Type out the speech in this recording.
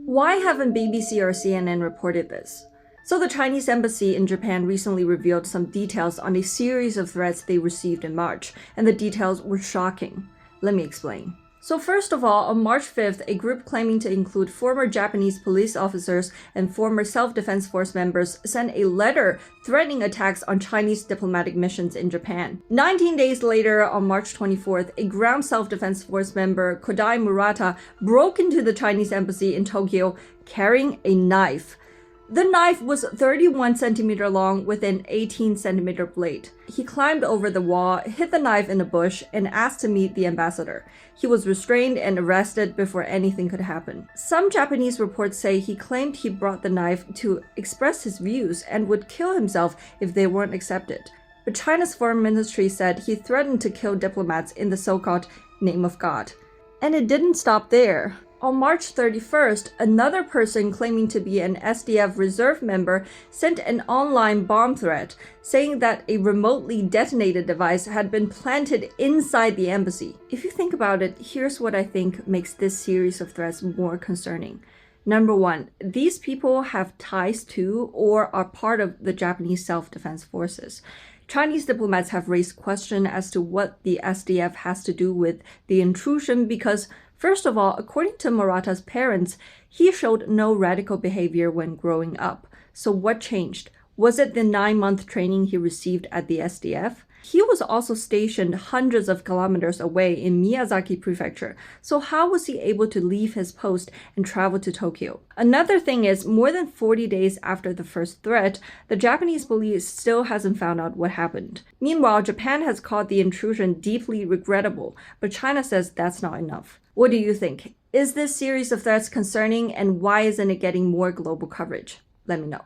Why haven't BBC or CNN reported this? So the Chinese embassy in Japan recently revealed some details on a series of threats they received in March, and the details were shocking. Let me explain. So first of all, on March 5th, a group claiming to include former Japanese police officers and former self-defense force members sent a letter threatening attacks on Chinese diplomatic missions in Japan. 19 days later, on March 24th, a ground self-defense force member, Kodai Murata, broke into the Chinese embassy in Tokyo carrying a knife. The knife was 31 centimeter long with an 18 centimeter blade. He climbed over the wall, hid the knife in a bush, and asked to meet the ambassador. He was restrained and arrested before anything could happen. Some Japanese reports say he claimed he brought the knife to express his views and would kill himself if they weren't accepted. But China's foreign ministry said he threatened to kill diplomats in the so-called name of God. And it didn't stop there. On March 31st, another person claiming to be an SDF reserve member sent an online bomb threat, saying that a remotely detonated device had been planted inside the embassy. If you think about it, here's what I think makes this series of threats more concerning. Number one, these people have ties to or are part of the Japanese self-defense forces. Chinese diplomats have raised questions as to what the SDF has to do with the intrusion because, first of all, according to Murata's parents, he showed no radical behavior when growing up. So what changed? Was it the 9-month training he received at the SDF? He was also stationed hundreds of kilometers away in Miyazaki Prefecture, so how was he able to leave his post and travel to Tokyo? Another thing is, more than 40 days after the first threat, the Japanese police still hasn't found out what happened. Meanwhile, Japan has called the intrusion deeply regrettable, but China says that's not enough. What do you think? Is this series of threats concerning, and why isn't it getting more global coverage? Let me know.